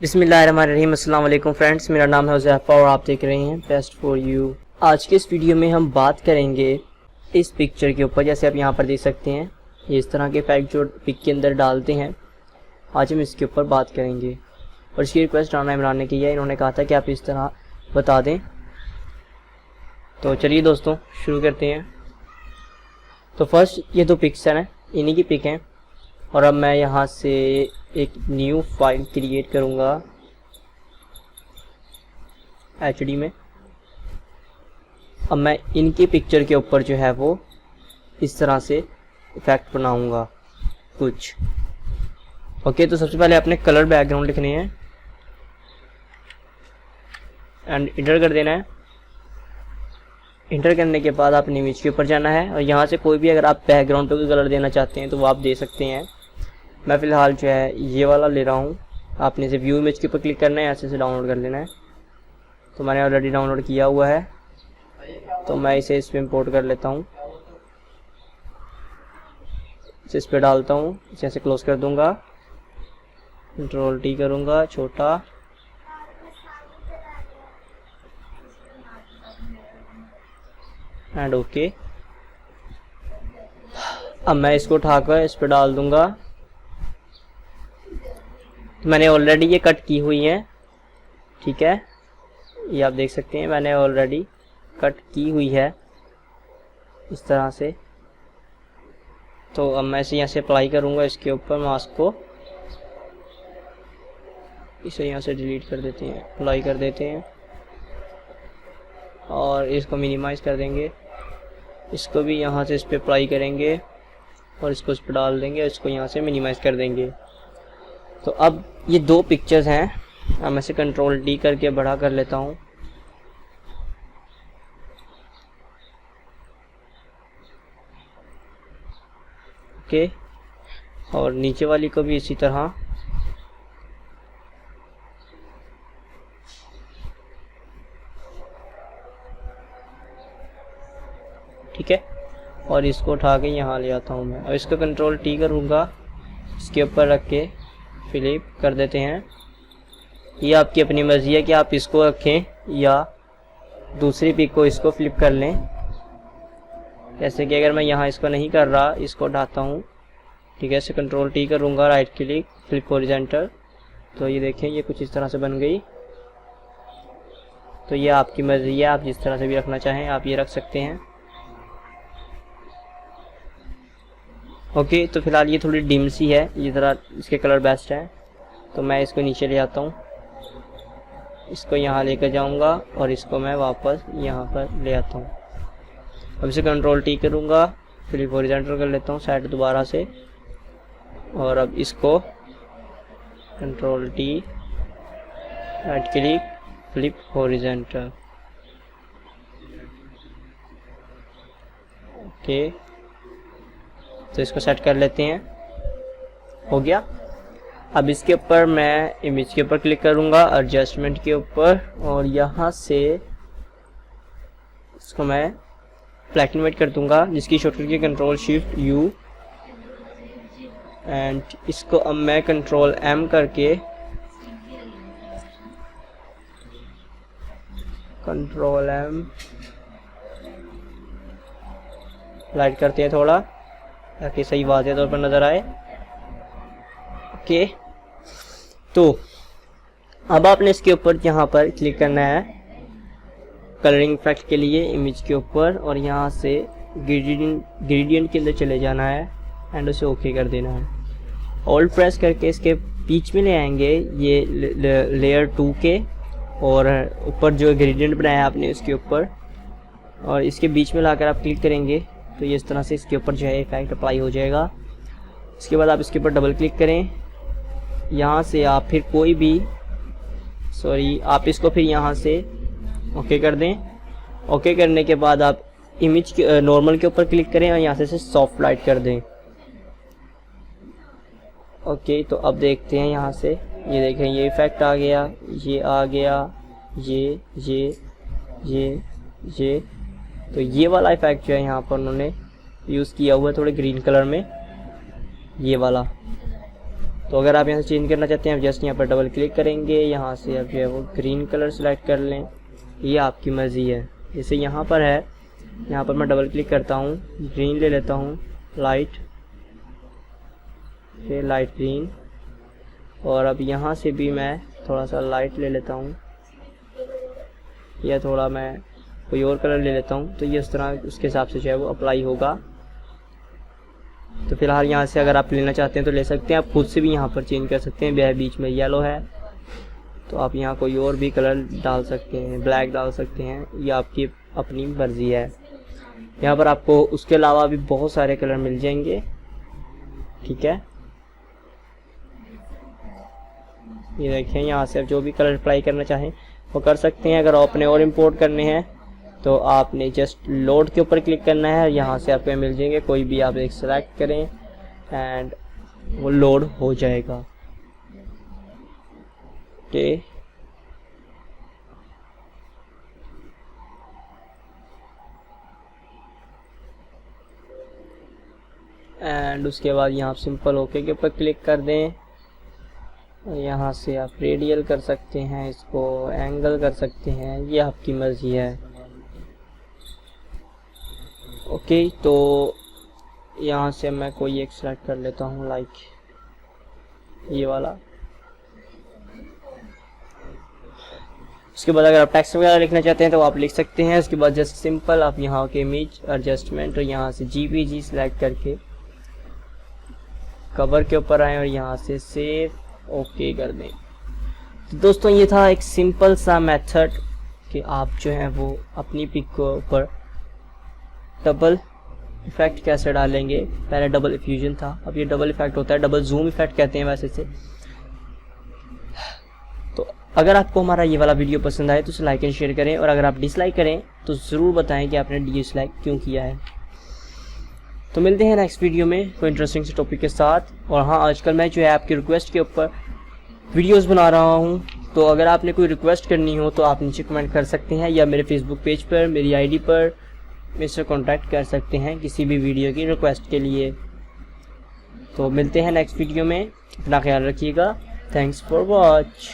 बिस्मिल्लाहिर्रहमानिर्रहीम। अस्सलाम वालेकुम फ्रेंड्स, मेरा नाम है हुज़ैफ़ा और आप देख रहे हैं बेस्ट फॉर यू। आज के इस वीडियो में हम बात करेंगे इस पिक्चर के ऊपर। जैसे आप यहाँ पर देख सकते हैं, ये इस तरह के इफेक्ट जो पिक के अंदर डालते हैं, आज हम इसके ऊपर बात करेंगे। और इसकी रिक्वेस्ट राना इमरान ने की है, इन्होंने कहा था कि आप इस तरह बता दें। तो चलिए दोस्तों शुरू करते हैं। तो फर्स्ट ये दो पिक्चर हैं, इन्हीं की पिक हैं। और अब मैं यहाँ से एक न्यू फाइल क्रिएट करूँगा HD में। अब मैं इनकी पिक्चर के ऊपर जो है वो इस तरह से इफेक्ट बनाऊँगा कुछ। ओके, तो सबसे पहले अपने कलर बैकग्राउंड लिखने हैं एंड इंटर कर देना है। इंटर करने के बाद आपने इमेज के ऊपर जाना है और यहाँ से कोई भी अगर आप बैकग्राउंड पे कोई कलर देना चाहते हैं तो वो आप दे सकते हैं। मैं फ़िलहाल जो है ये वाला ले रहा हूँ। आपने इसे व्यू इमेज के ऊपर क्लिक करना है, ऐसे से डाउनलोड कर लेना है। तो मैंने ऑलरेडी डाउनलोड किया हुआ है, तो मैं इसे इस पर इम्पोर्ट कर लेता हूँ। इसे इस पर डालता हूँ, इसे ऐसे क्लोज कर दूँगा, Ctrl+T करूँगा छोटा। And okay. अब मैं इसको उठाकर इस पर डाल दूँगा। मैंने ऑलरेडी ये कट की हुई है, ठीक है, ये आप देख सकते हैं मैंने ऑलरेडी कट की हुई है इस तरह से। तो अब मैं इसे यहाँ से अप्लाई करूँगा इसके ऊपर मास्क को। इसे यहाँ से डिलीट कर देते हैं, अप्लाई कर देते हैं और इसको मिनिमाइज कर देंगे। इसको भी यहाँ से इस पर अप्लाई करेंगे और इसको इस पर डाल देंगे, इसको यहाँ से मिनिमाइज कर देंगे। तो अब ये दो पिक्चर्स हैं। अब मैं इसे Ctrl+D करके बड़ा कर लेता हूँ। ओके, और नीचे वाली को भी इसी तरह। ठीक है, और इसको उठा के यहाँ ले आता हूँ मैं। और इसको Ctrl+T करूँगा, इसके ऊपर रख के फ्लिप कर देते हैं। ये आपकी अपनी मर्ज़ी है कि आप इसको रखें या दूसरी पिक को इसको फ्लिप कर लें। जैसे कि अगर मैं यहाँ इसको नहीं कर रहा, इसको उठाता हूँ, ठीक है, इसे Ctrl+T करूँगा, राइट क्लिक, फ्लिप हॉरिजॉन्टल। तो ये देखें ये कुछ इस तरह से बन गई। तो ये आपकी मर्ज़ी है, आप जिस तरह से भी रखना चाहें आप ये रख सकते हैं। ओके, तो फ़िलहाल ये थोड़ी डिम सी है, ये ज़रा इसके कलर बेस्ट है। तो मैं इसको नीचे ले आता हूँ, इसको यहाँ लेकर जाऊँगा और इसको मैं वापस यहाँ पर ले आता हूँ। अब इसे Ctrl+T करूँगा, फ्लिप हॉरिजॉन्टल कर लेता हूँ साइड दोबारा से। और अब इसको Ctrl+T, right click, flip horizontal. Okay, तो इसको सेट कर लेते हैं, हो गया। अब इसके ऊपर मैं इमेज के ऊपर क्लिक करूँगा, एडजस्टमेंट के ऊपर, और यहाँ से इसको मैं ब्लैक एंड वाइट कर दूँगा, जिसकी शॉर्टकट की Ctrl+Shift+U। एंड इसको अब मैं Ctrl+M करके Ctrl+M लाइट करते हैं थोड़ा, ताकि सही वाज़ेह तौर पर नज़र आए। ओके, तो अब आपने इसके ऊपर यहाँ पर क्लिक करना है कलरिंग इफेक्ट के लिए इमेज के ऊपर, और यहाँ से ग्रेडियंट के अंदर चले जाना है एंड उसे ओके कर देना है। ऑल्ट प्रेस करके इसके बीच में ले आएंगे ये लेयर 2 के, और ऊपर जो ग्रेडियंट बनाया आपने उसके ऊपर, और इसके बीच में लाकर आप क्लिक करेंगे तो ये इस तरह से इसके ऊपर जो है इफेक्ट अप्लाई हो जाएगा। इसके बाद आप इसके ऊपर डबल क्लिक करें, यहाँ से आप फिर कोई भी आप इसको फिर यहाँ से ओके कर दें। ओके करने के बाद आप इमेज के नॉर्मल के ऊपर क्लिक करें और यहाँ से सॉफ्ट लाइट कर दें। ओके, तो अब देखते हैं यहाँ से, ये देखें ये इफेक्ट आ गया, ये आ गया, ये तो ये वाला इफेक्ट जो है यहाँ पर उन्होंने यूज़ किया हुआ है थोड़े ग्रीन कलर में, ये वाला। तो अगर आप यहाँ से चेंज करना चाहते हैं, आप जस्ट यहाँ पर डबल क्लिक करेंगे, यहाँ से आप जो है वो ग्रीन कलर सेलेक्ट कर लें, ये आपकी मर्ज़ी है। जैसे यहाँ पर है, यहाँ पर मैं डबल क्लिक करता हूँ, ग्रीन ले लेता हूँ, लाइट, फिर लाइट ग्रीन, और अब यहाँ से भी मैं थोड़ा सा लाइट ले लेता हूँ, या थोड़ा मैं कोई और कलर ले लेता हूँ। तो ये इस तरह उसके हिसाब से जो है वो अप्लाई होगा। तो फिलहाल यहाँ से अगर आप लेना चाहते हैं तो ले सकते हैं, आप खुद से भी यहाँ पर चेंज कर सकते हैं। वह बीच में येलो है तो आप यहाँ कोई और भी कलर डाल सकते हैं, ब्लैक डाल सकते हैं, ये आपकी अपनी मर्ज़ी है। यहाँ पर आपको उसके अलावा भी बहुत सारे कलर मिल जाएंगे, ठीक है। ये देखें, यहाँ से आप जो भी कलर अप्लाई करना चाहें वो कर सकते हैं। अगर आपने और इंपोर्ट करने हैं तो आपने जस्ट लोड के ऊपर क्लिक करना है, यहाँ से आपको मिल जाएंगे, कोई भी आप एक सेलेक्ट करें एंड वो लोड हो जाएगा। ओके, एंड उसके बाद यहाँ सिंपल ओके के ऊपर क्लिक कर दें। यहाँ से आप रेडियल कर सकते हैं, इसको एंगल कर सकते हैं, ये आपकी मर्ज़ी है। ओके, तो यहाँ से मैं कोई एक सेलेक्ट कर लेता हूँ, लाइक ये वाला। उसके बाद अगर आप टेक्स्ट वगैरह लिखना चाहते हैं तो आप लिख सकते हैं। उसके बाद जस्ट सिंपल आप यहाँ के इमेज एडजस्टमेंट और यहाँ से JPG सेलेक्ट करके कवर के ऊपर आएँ और यहाँ से सेव ओके कर दें। तो दोस्तों ये था एक सिंपल सा मेथड कि आप जो है वो अपनी पिक के ऊपर डबल इफ़ेक्ट कैसे डालेंगे। पहले डबल इफ्यूजन था, अब ये डबल इफ़ेक्ट होता है, डबल जूम इफ़ेक्ट कहते हैं वैसे से। तो अगर आपको हमारा ये वाला वीडियो पसंद आए तो उसे लाइक एंड शेयर करें, और अगर आप डिसलाइक करें तो ज़रूर बताएं कि आपने डिसलाइक क्यों किया है। तो मिलते हैं नेक्स्ट वीडियो में कोई इंटरेस्टिंग से टॉपिक के साथ। और हाँ, आजकल मैं जो है आपकी रिक्वेस्ट के ऊपर वीडियोस बना रहा हूँ, तो अगर आपने कोई रिक्वेस्ट करनी हो तो आप नीचे कमेंट कर सकते हैं, या मेरे फेसबुक पेज पर मेरी आईडी पर मुझसे कांटेक्ट कर सकते हैं किसी भी वीडियो की रिक्वेस्ट के लिए। तो मिलते हैं नेक्स्ट वीडियो में, अपना ख्याल रखिएगा। Thanks for watch.